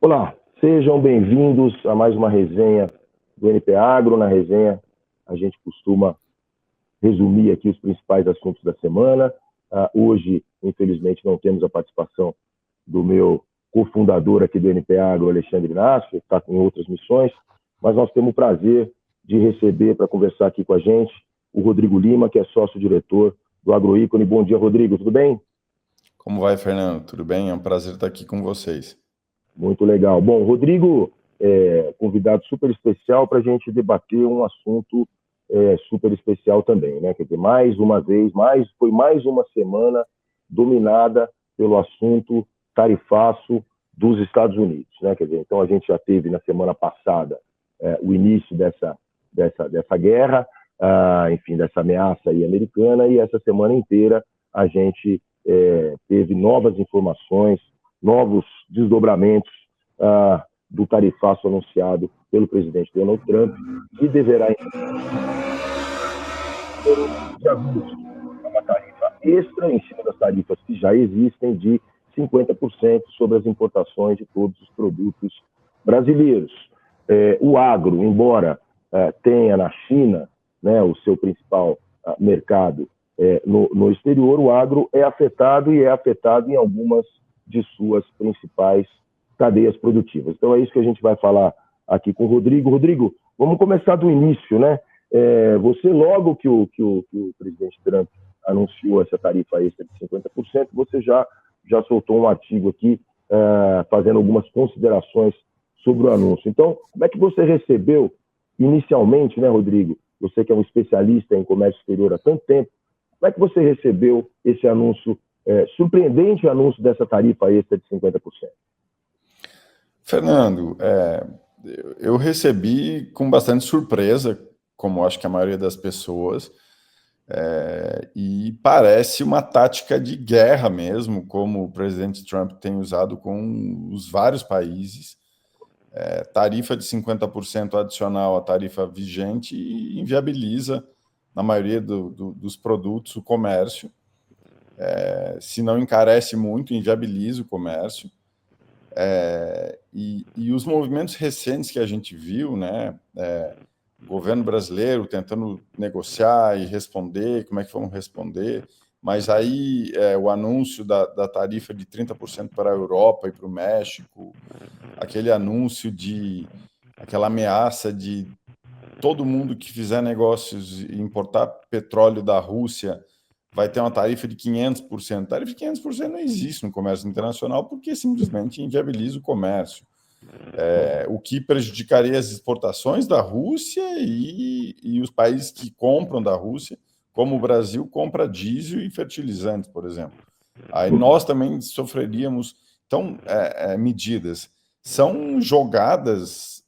Olá, sejam bem-vindos a mais uma resenha do NP Agro. Na resenha, a gente costuma resumir aqui os principais assuntos da semana. Hoje, infelizmente, não temos a participação do meu cofundador aqui do NP Agro, Alexandre Inácio, que está em outras missões, mas nós temos o prazer de receber para conversar aqui com a gente o Rodrigo Lima, que é sócio-diretor do Agroícone. Bom dia, Rodrigo, tudo bem? Como vai, Fernando? Tudo bem? É um prazer estar aqui com vocês. Muito legal. Bom, Rodrigo é convidado super especial para a gente debater um assunto super especial também, né? Quer dizer, mais uma vez, foi mais uma semana dominada pelo assunto tarifaço dos Estados Unidos, né? Quer dizer, então a gente já teve na semana passada o início dessa guerra, enfim, dessa ameaça aí americana, e essa semana inteira a gente teve novas informações, novos desdobramentos do tarifaço anunciado pelo presidente Donald Trump, que deverá de agosto uma tarifa extra em cima das tarifas que já existem de 50% sobre as importações de todos os produtos brasileiros. O agro, embora tenha na China, né, o seu principal mercado no exterior, o agro é afetado e é afetado em algumas de suas principais cadeias produtivas. Então é isso que a gente vai falar aqui com o Rodrigo. Rodrigo, vamos começar do início, né? Você, logo que o presidente Trump anunciou essa tarifa extra de 50%, você já soltou um artigo aqui fazendo algumas considerações sobre o anúncio. Então, como é que você recebeu inicialmente, né, Rodrigo? Você que é um especialista em comércio exterior há tanto tempo, como é que você recebeu esse anúncio, surpreendente anúncio dessa tarifa extra de 50%? Fernando, eu recebi com bastante surpresa, como acho que a maioria das pessoas, e parece uma tática de guerra mesmo, como o presidente Trump tem usado com os vários países. Tarifa de 50% adicional à tarifa vigente e inviabiliza, na maioria dos produtos, o comércio. Se não encarece muito, inviabiliza o comércio. E os movimentos recentes que a gente viu, né, o governo brasileiro tentando negociar e responder, como é que vão responder, mas aí o anúncio da tarifa de 30% para a Europa e para o México, aquele anúncio aquela ameaça de todo mundo que fizer negócios e importar petróleo da Rússia vai ter uma tarifa de 500%. Tarifa de 500% não existe no comércio internacional porque simplesmente inviabiliza o comércio. O que prejudicaria as exportações da Rússia e os países que compram da Rússia, como o Brasil compra diesel e fertilizantes, por exemplo. Aí nós também sofreríamos. Então, medidas são jogadas,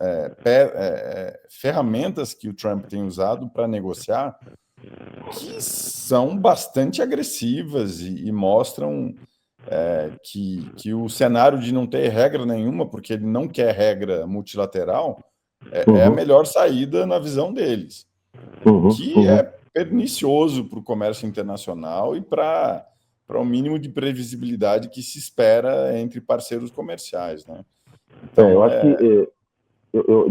ferramentas que o Trump tem usado para negociar que são bastante agressivas e mostram que o cenário de não ter regra nenhuma, porque ele não quer regra multilateral, é a melhor saída na visão deles, o que é pernicioso para o comércio internacional e para o mínimo de previsibilidade que se espera entre parceiros comerciais, né? Eu Então, acho que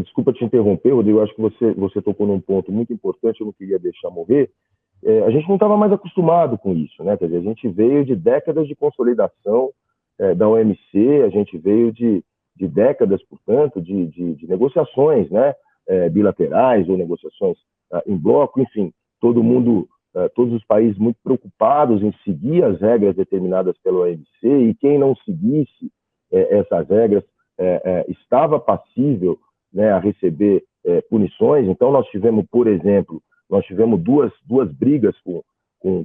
desculpa te interromper, Rodrigo, eu acho que você tocou num ponto muito importante, eu não queria deixar morrer. A gente não estava mais acostumado com isso, né? Quer dizer, a gente veio de décadas de consolidação da OMC, a gente veio de décadas, portanto, de negociações, né? Bilaterais ou negociações em bloco, enfim, todos os países muito preocupados em seguir as regras determinadas pela OMC, e quem não seguisse essas regras estava passível, né, a receber punições. Então nós tivemos, por exemplo, duas brigas com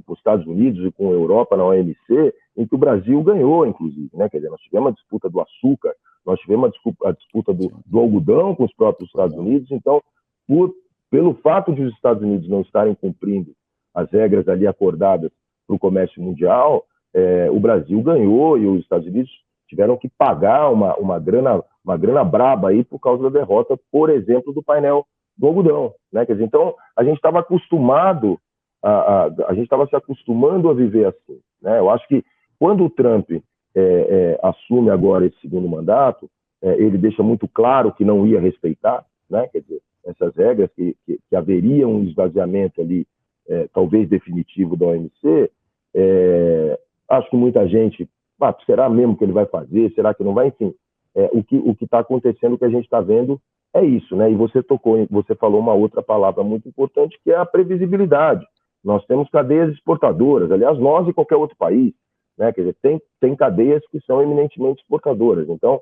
os Estados Unidos e com a Europa na OMC, em que o Brasil ganhou, inclusive, né? Quer dizer, nós tivemos a disputa do açúcar, nós tivemos a disputa do algodão com os próprios Estados Unidos. Então, pelo fato de os Estados Unidos não estarem cumprindo as regras ali acordadas para o comércio mundial, o Brasil ganhou e os Estados Unidos tiveram que pagar uma grana braba aí por causa da derrota, por exemplo, do painel do algodão, né? Quer dizer, então a gente estava acostumado, a gente estava se acostumando a viver assim, né? Eu acho que quando o Trump assume agora esse segundo mandato, ele deixa muito claro que não ia respeitar, né? Quer dizer, essas regras, que haveria um esvaziamento ali, talvez definitivo da OMC. Acho que muita gente, será mesmo que ele vai fazer? Será que não vai? Enfim, o que está acontecendo, o que a gente está vendo é isso, né? E você falou uma outra palavra muito importante, que é a previsibilidade. Nós temos cadeias exportadoras, aliás, nós e qualquer outro país, né? Quer dizer, tem cadeias que são eminentemente exportadoras. Então,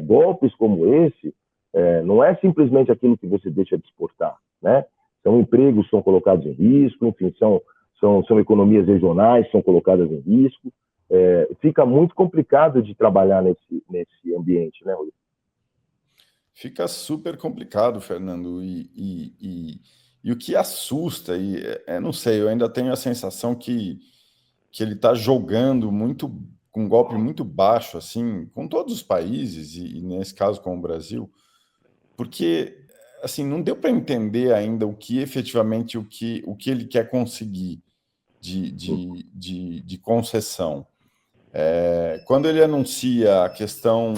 golpes como esse não é simplesmente aquilo que você deixa de exportar, né? São empregos que são colocados em risco, enfim, são economias regionais que são colocadas em risco. Fica muito complicado de trabalhar nesse ambiente, né, Rodrigo? Fica super complicado, Fernando, e o que assusta, não sei, eu ainda tenho a sensação que ele está jogando muito, com um golpe muito baixo, assim, com todos os países, e nesse caso com o Brasil, porque assim, não deu para entender ainda o que efetivamente o que ele quer conseguir de concessão. Quando ele anuncia a questão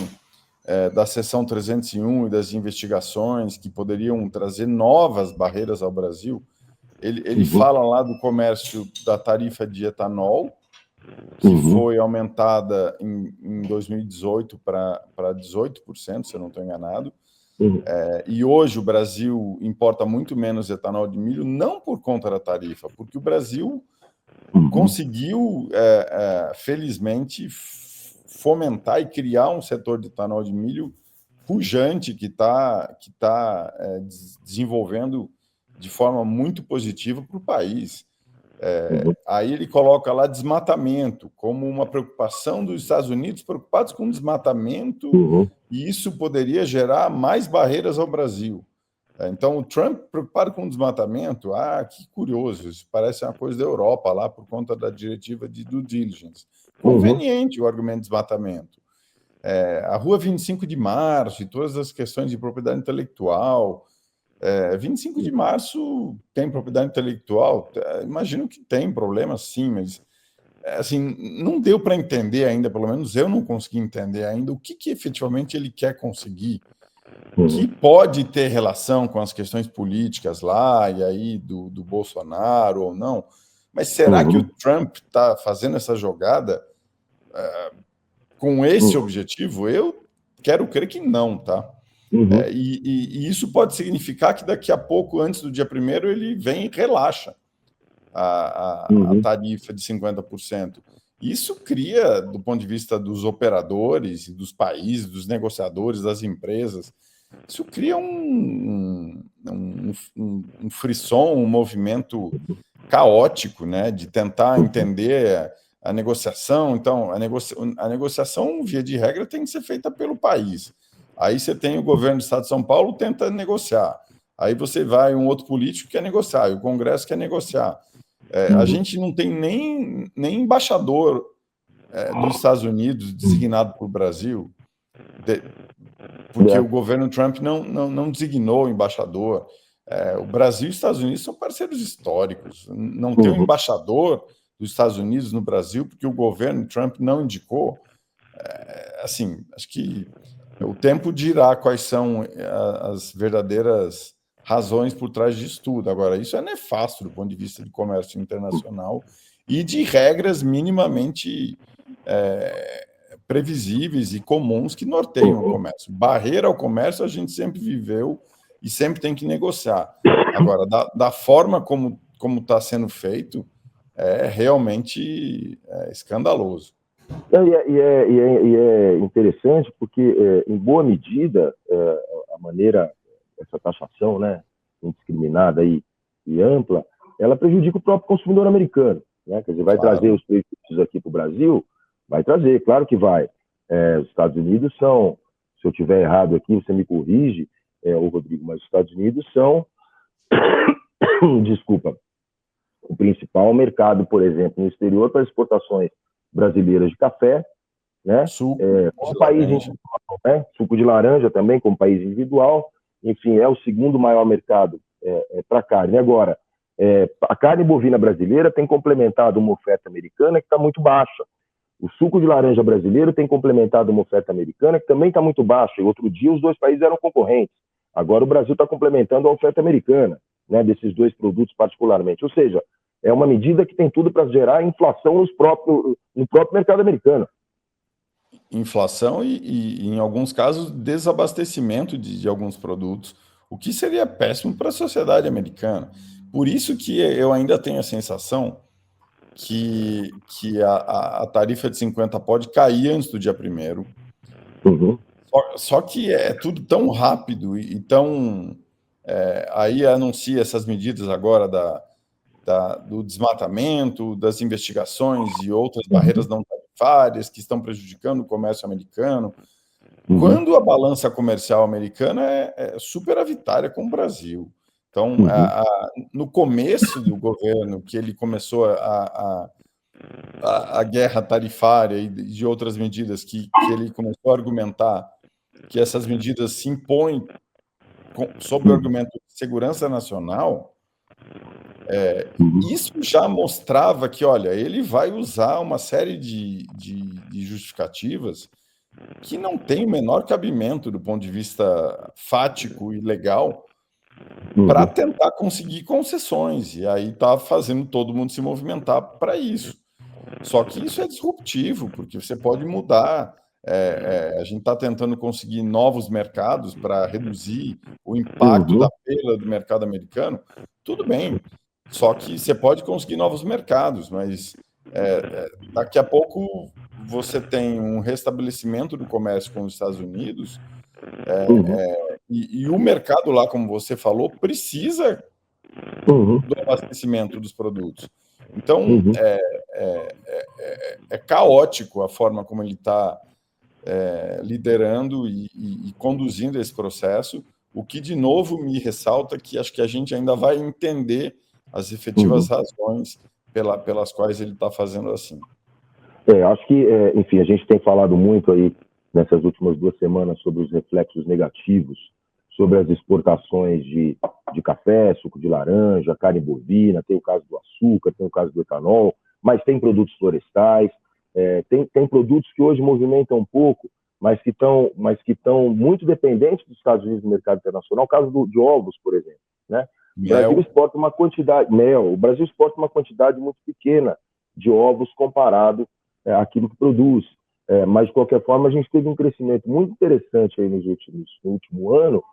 da seção 301 e das investigações que poderiam trazer novas barreiras ao Brasil, ele fala lá do comércio da tarifa de etanol, que foi aumentada em 2018 para 18%, se eu não estou enganado. E hoje o Brasil importa muito menos etanol de milho, não por conta da tarifa, porque o Brasil conseguiu, felizmente, fomentar e criar um setor de etanol de milho pujante, que tá desenvolvendo de forma muito positiva para o país. Aí ele coloca lá desmatamento como uma preocupação dos Estados Unidos, preocupados com desmatamento, e isso poderia gerar mais barreiras ao Brasil. Então, o Trump preocupado com desmatamento, que curioso, isso parece uma coisa da Europa lá, por conta da diretiva de due diligence. Conveniente o argumento de desmatamento. A Rua 25 de Março e todas as questões de propriedade intelectual. 25 de Março tem propriedade intelectual? Imagino que tem problema, sim, mas assim, não deu para entender ainda, pelo menos eu não consegui entender ainda o que efetivamente ele quer conseguir, que pode ter relação com as questões políticas lá, e aí do Bolsonaro ou não, mas será que o Trump está fazendo essa jogada com esse objetivo? Eu quero crer que não, tá? E isso pode significar que daqui a pouco, antes do dia 1º, ele vem e relaxa a tarifa de 50%. Isso cria, do ponto de vista dos operadores, dos países, dos negociadores, das empresas, isso cria um frisson, um movimento caótico, né, de tentar entender a negociação. Então, a negociação, via de regra, tem que ser feita pelo país. Aí você tem o governo do Estado de São Paulo tenta negociar. Aí você vai um outro político que quer negociar, e o Congresso quer negociar. A gente não tem nem embaixador dos Estados Unidos designado para o Brasil, porque o governo Trump não designou o embaixador. O Brasil e os Estados Unidos são parceiros históricos. Não tem um embaixador dos Estados Unidos no Brasil porque o governo Trump não indicou. Assim, acho que o tempo dirá quais são as verdadeiras razões por trás disso tudo. Agora, isso é nefasto do ponto de vista de comércio internacional e de regras minimamente previsíveis e comuns que norteiam o comércio. Barreira ao comércio a gente sempre viveu e sempre tem que negociar. Agora, da forma como está sendo feito, é realmente escandaloso. E é interessante porque, em boa medida, a maneira, essa taxação, né, indiscriminada e ampla, ela prejudica o próprio consumidor americano, né? Quer dizer, vai trazer os preços aqui para o Brasil? Vai trazer, claro que vai. Os Estados Unidos são, se eu estiver errado aqui, você me corrige, Rodrigo, mas os Estados Unidos são, desculpa, o principal mercado, por exemplo, no exterior para exportações brasileiras de café, né? Como país individual, né? Suco de laranja também, como país individual. Enfim, é o segundo maior mercado para carne. Agora, a carne bovina brasileira tem complementado uma oferta americana que está muito baixa. O suco de laranja brasileiro tem complementado uma oferta americana que também está muito baixa. E outro dia os dois países eram concorrentes. Agora o Brasil está complementando a oferta americana, né, desses dois produtos particularmente. Ou seja, é uma medida que tem tudo para gerar inflação no próprio mercado americano. Inflação e, em alguns casos, desabastecimento de alguns produtos, o que seria péssimo para a sociedade americana. Por isso que eu ainda tenho a sensação que a tarifa de 50 pode cair antes do dia 1º. Uhum. Só que é tudo tão rápido e tão... aí anuncia essas medidas agora do desmatamento, das investigações e outras barreiras não tarifárias que estão prejudicando o comércio americano. Uhum. Quando a balança comercial americana é superavitária com o Brasil. Então, no começo do governo, que ele começou a guerra tarifária e de outras medidas, que ele começou a argumentar que essas medidas se impõem sob o argumento de segurança nacional, isso já mostrava que, olha, ele vai usar uma série de justificativas que não tem o menor cabimento do ponto de vista fático e legal para tentar conseguir concessões. E aí está fazendo todo mundo se movimentar para isso. Só que isso é disruptivo, porque você pode mudar. A gente está tentando conseguir novos mercados para reduzir o impacto da perda do mercado americano. Tudo bem, só que você pode conseguir novos mercados, mas daqui a pouco você tem um restabelecimento do comércio com os Estados Unidos e o mercado lá, como você falou, precisa do abastecimento dos produtos. Então, é caótico a forma como ele está liderando e conduzindo esse processo, o que, de novo, me ressalta que acho que a gente ainda vai entender as efetivas razões pelas quais ele está fazendo assim. Acho que, enfim, a gente tem falado muito aí nessas últimas 2 semanas sobre os reflexos negativos, sobre as exportações de café, suco de laranja, carne bovina, tem o caso do açúcar, tem o caso do etanol, mas tem produtos florestais, tem produtos que hoje movimentam um pouco, mas que estão muito dependentes dos Estados Unidos no mercado internacional, o caso de ovos, por exemplo, né? O Brasil exporta uma quantidade, o Brasil exporta uma quantidade muito pequena de ovos comparado àquilo que produz. Mas, de qualquer forma, a gente teve um crescimento muito interessante aí no último ano,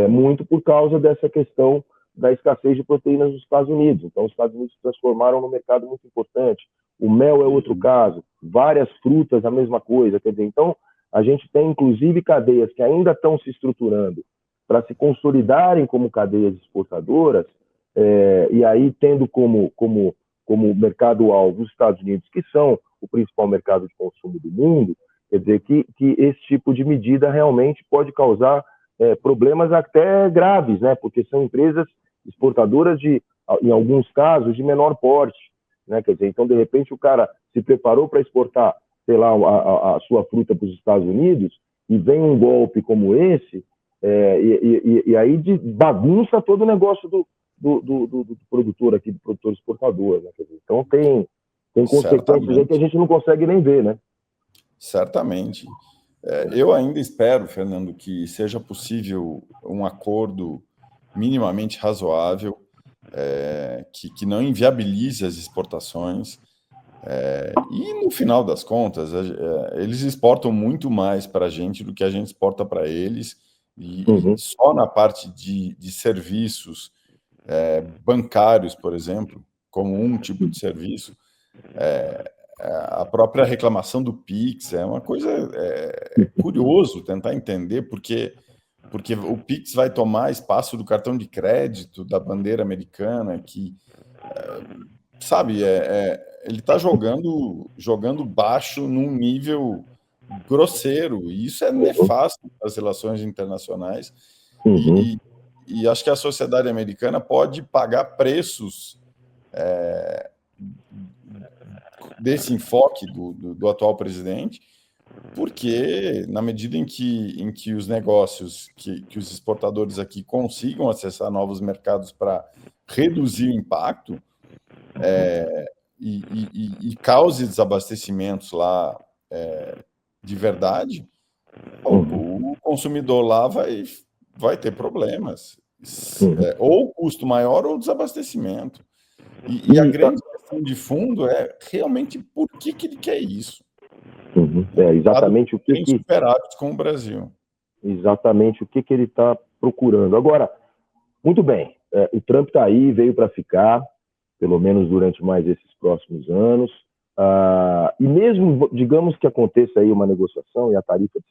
muito por causa dessa questão da escassez de proteínas nos Estados Unidos. Então, os Estados Unidos se transformaram num mercado muito importante. O mel é outro caso, várias frutas, a mesma coisa. Quer dizer, então, a gente tem, inclusive, cadeias que ainda estão se estruturando para se consolidarem como cadeias exportadoras, e aí tendo como mercado-alvo os Estados Unidos, que são o principal mercado de consumo do mundo. Quer dizer que esse tipo de medida realmente pode causar problemas até graves, né? Porque são empresas exportadoras em alguns casos, de menor porte, né? Quer dizer, então, de repente, o cara se preparou para exportar, sei lá, a sua fruta para os Estados Unidos e vem um golpe como esse, e aí bagunça todo o negócio do produtor aqui, do produtor exportador, né? Quer dizer, então, tem consequências aí que a gente não consegue nem ver, né? Certamente. Eu ainda espero, Fernando, que seja possível um acordo minimamente razoável, que não inviabilize as exportações. E, no final das contas, eles exportam muito mais para a gente do que a gente exporta para eles. E só na parte de serviços bancários, por exemplo, como um tipo de serviço, a própria reclamação do Pix é uma coisa curioso tentar entender porque o Pix vai tomar espaço do cartão de crédito, da bandeira americana, que, sabe, ele está jogando baixo num nível grosseiro, e isso é nefasto para as relações internacionais, e acho que a sociedade americana pode pagar preços desse enfoque do atual presidente, porque na medida em que os negócios, que os exportadores aqui consigam acessar novos mercados para reduzir o impacto, e cause desabastecimentos lá de verdade, o consumidor lá vai ter problemas. Ou custo maior ou desabastecimento. E a grande questão de fundo é realmente por que ele quer isso. Exatamente o que tem superávit com o Brasil. Exatamente o que ele está procurando. Agora, muito bem, o Trump está aí, veio para ficar, pelo menos durante mais esses próximos anos. E mesmo, digamos que aconteça aí uma negociação e a tarifa de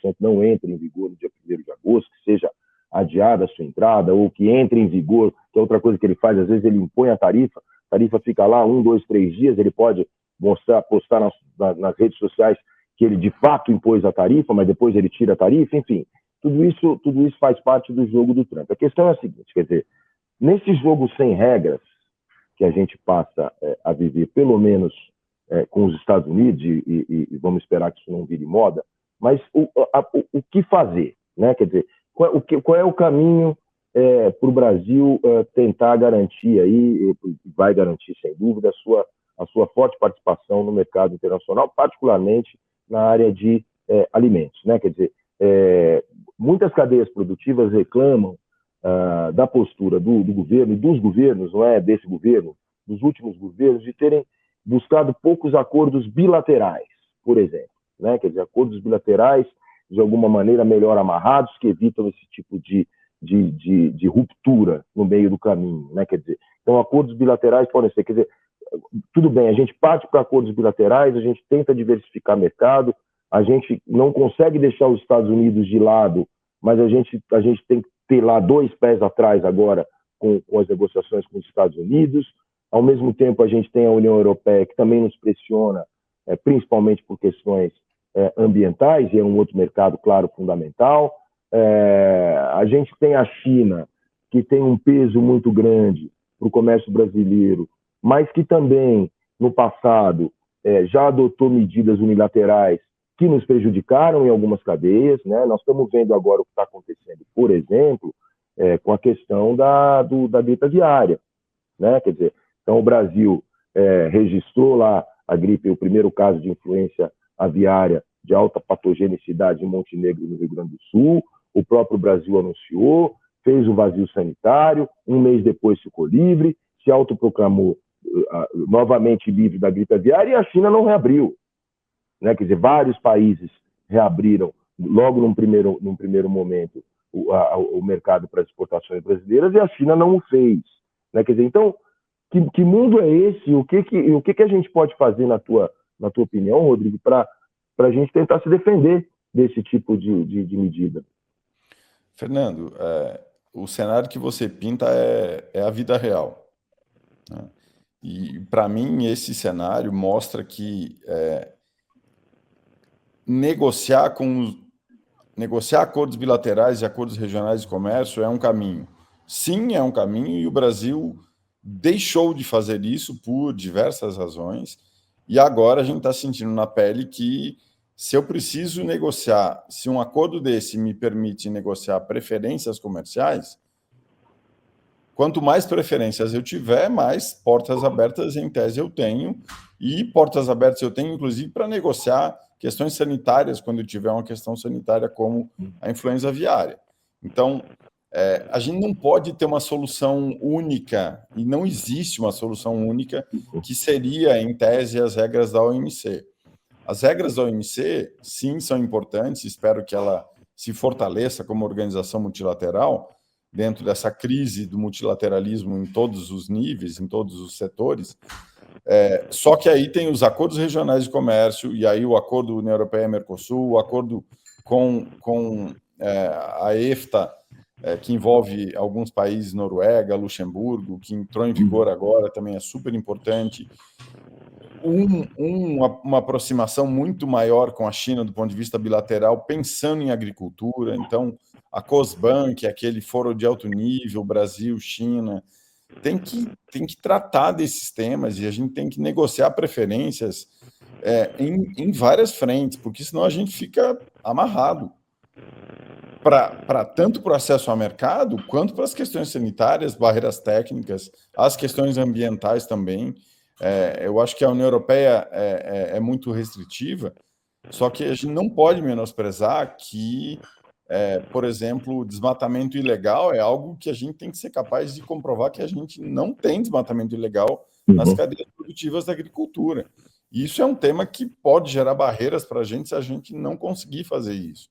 50% não entre em vigor no dia 1º de agosto, que seja adiada a sua entrada, ou que entre em vigor, que é outra coisa que ele faz, às vezes ele impõe a tarifa fica lá 1, 2, 3 dias, ele pode postar nas redes sociais que ele de fato impôs a tarifa, mas depois ele tira a tarifa, enfim, tudo isso faz parte do jogo do Trump. A questão é a seguinte, quer dizer, nesse jogo sem regras que a gente passa a viver, pelo menos com os Estados Unidos, e vamos esperar que isso não vire moda, mas o que fazer, né? Quer dizer, qual é o caminho para o Brasil tentar garantir aí, vai garantir sem dúvida a sua forte participação no mercado internacional, particularmente na área de alimentos, né? Quer dizer, muitas cadeias produtivas reclamam da postura do governo e dos governos, não é desse governo, dos últimos governos, de terem buscado poucos acordos bilaterais, por exemplo, né? Quer dizer, acordos bilaterais de alguma maneira melhor amarrados, que evitam esse tipo de ruptura no meio do caminho, né? Quer dizer, então acordos bilaterais podem ser, quer dizer, tudo bem, a gente parte para acordos bilaterais, a gente tenta diversificar mercado, a gente não consegue deixar os Estados Unidos de lado, mas a gente tem que ter lá 2 pés atrás agora com as negociações com os Estados Unidos. Ao mesmo tempo, a gente tem a União Europeia, que também nos pressiona, principalmente por questões ambientais, e é um outro mercado, claro, fundamental. A gente tem a China, que tem um peso muito grande para o comércio brasileiro, mas que também, no passado, já adotou medidas unilaterais que nos prejudicaram em algumas cadeias, né? Nós estamos vendo agora o que está acontecendo, por exemplo, com a questão da gripe aviária, né? Quer dizer, então o Brasil registrou lá a gripe, o primeiro caso de influência aviária de alta patogenicidade em Montenegro, no Rio Grande do Sul. O próprio Brasil anunciou, fez o vazio sanitário, um mês depois ficou livre, se autoproclamou novamente livre da gripe aviária, e a China não reabriu, né? Quer dizer, vários países reabriram logo num primeiro momento o mercado para exportações brasileiras, e a China não o fez, né? Quer dizer, então, que mundo é esse? O que a gente pode fazer, na tua opinião, Rodrigo, para a gente tentar se defender desse tipo de medida? Fernando, o cenário que você pinta é a vida real, né? E, para mim, esse cenário mostra que negociar acordos bilaterais e acordos regionais de comércio é um caminho. Sim, é um caminho, e o Brasil deixou de fazer isso por diversas razões, e agora a gente está sentindo na pele que, se eu preciso negociar, se um acordo desse me permite negociar preferências comerciais, quanto mais preferências eu tiver, mais portas abertas, em tese, eu tenho, e portas abertas eu tenho, inclusive, para negociar questões sanitárias, quando eu tiver uma questão sanitária como a influenza aviária. Então, a gente não pode ter uma solução única, e não existe uma solução única, que seria, em tese, as regras da OMC. As regras da OMC, sim, são importantes, espero que ela se fortaleça como organização multilateral, dentro dessa crise do multilateralismo em todos os níveis, em todos os setores. Só que aí tem os acordos regionais de comércio, e aí o acordo União Europeia-Mercosul, o acordo com a EFTA, que envolve alguns países, Noruega, Luxemburgo, que entrou em vigor agora, também é super importante. Uma aproximação muito maior com a China do ponto de vista bilateral, pensando em agricultura. Então, a COSBAN, que é aquele fórum de alto nível, Brasil, China, tem que tratar desses temas, e a gente tem que negociar preferências em várias frentes, porque senão a gente fica amarrado tanto para o acesso ao mercado, quanto para as questões sanitárias, barreiras técnicas, as questões ambientais também. Eu acho que a União Europeia é muito restritiva, só que a gente não pode menosprezar que, por exemplo, o desmatamento ilegal é algo que a gente tem que ser capaz de comprovar que a gente não tem desmatamento ilegal nas cadeias produtivas da agricultura. E isso é um tema que pode gerar barreiras para a gente se a gente não conseguir fazer isso.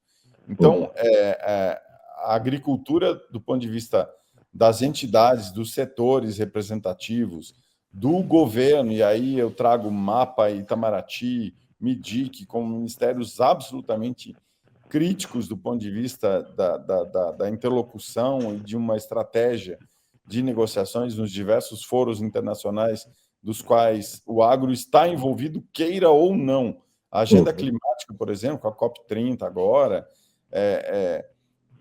Então, a agricultura, do ponto de vista das entidades, dos setores representativos, do governo, e aí eu trago MAPA, Itamaraty, MIDIC, como ministérios absolutamente críticos do ponto de vista da interlocução e de uma estratégia de negociações nos diversos foros internacionais dos quais o agro está envolvido, queira ou não. A agenda climática, por exemplo, com a COP30 agora,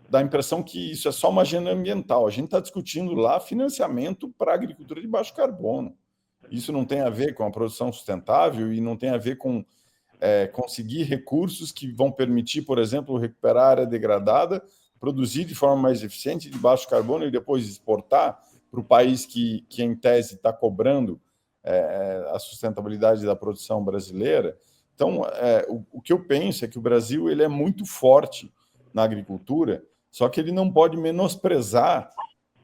dá a impressão que isso é só uma agenda ambiental. A gente está discutindo lá financiamento para a agricultura de baixo carbono. Isso não tem a ver com a produção sustentável e não tem a ver com conseguir recursos que vão permitir, por exemplo, recuperar a área degradada, produzir de forma mais eficiente, de baixo carbono, e depois exportar para o país que em tese, está cobrando a sustentabilidade da produção brasileira. Então, o que eu penso é que o Brasil ele é muito forte na agricultura, só que ele não pode menosprezar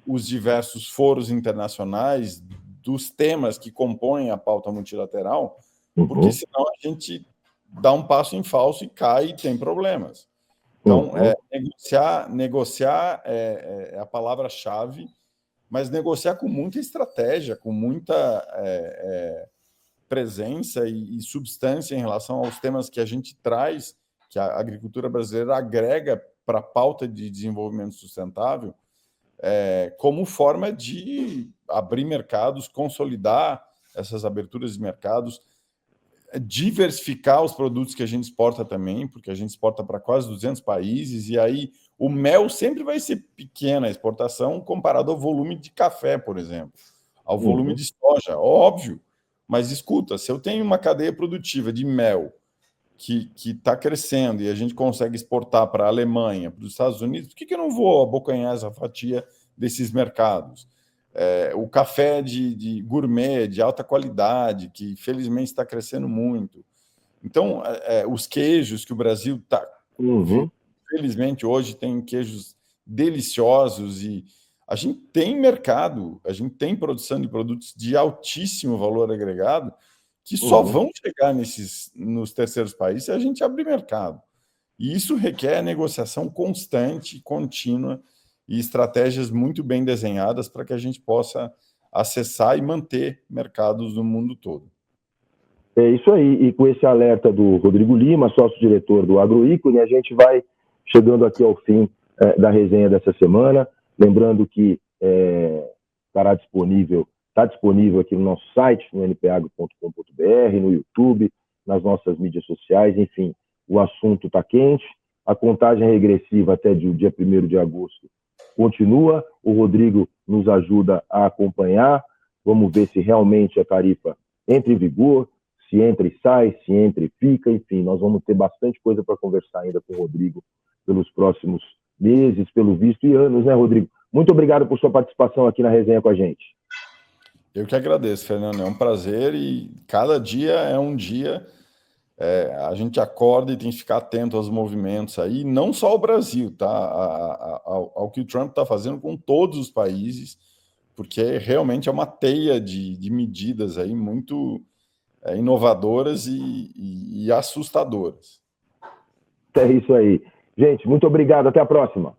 os diversos foros internacionais dos temas que compõem a pauta multilateral, porque senão a gente dá um passo em falso e cai e tem problemas. Então, negociar é a palavra-chave, mas negociar com muita estratégia, com muita presença e substância em relação aos temas que a gente traz, que a agricultura brasileira agrega para a pauta de desenvolvimento sustentável, como forma de abrir mercados, consolidar essas aberturas de mercados, diversificar os produtos que a gente exporta também, porque a gente exporta para quase 200 países, e aí o mel sempre vai ser pequena a exportação comparado ao volume de café, por exemplo, ao volume de soja, óbvio. Mas escuta, se eu tenho uma cadeia produtiva de mel que está crescendo e a gente consegue exportar para a Alemanha, para os Estados Unidos, por que eu não vou abocanhar essa fatia desses mercados? O café de gourmet, de alta qualidade, que felizmente está crescendo muito. Então, os queijos que o Brasil está... Felizmente, hoje tem queijos deliciosos e a gente tem mercado, a gente tem produção de produtos de altíssimo valor agregado que só vão chegar nos terceiros países se a gente abrir mercado. E isso requer negociação constante, contínua e estratégias muito bem desenhadas para que a gente possa acessar e manter mercados no mundo todo. É isso aí. E com esse alerta do Rodrigo Lima, sócio-diretor do Agroícone, a gente vai chegando aqui ao fim da resenha dessa semana. Lembrando que está disponível aqui no nosso site, no npagro.com.br, no YouTube, nas nossas mídias sociais, enfim, o assunto está quente. A contagem regressiva até o dia 1º de agosto continua. O Rodrigo nos ajuda a acompanhar. Vamos ver se realmente a tarifa entra em vigor, se entra e sai, se entra e fica. Enfim, nós vamos ter bastante coisa para conversar ainda com o Rodrigo pelos próximos meses, pelo visto, e anos, né, Rodrigo? Muito obrigado por sua participação aqui na resenha com a gente. Eu que agradeço, Fernando. É um prazer e cada dia é um dia. A gente acorda e tem que ficar atento aos movimentos aí, não só o Brasil, tá? Ao que o Trump está fazendo com todos os países, porque realmente é uma teia de medidas aí muito inovadoras e assustadoras. É isso aí. Gente, muito obrigado. Até a próxima.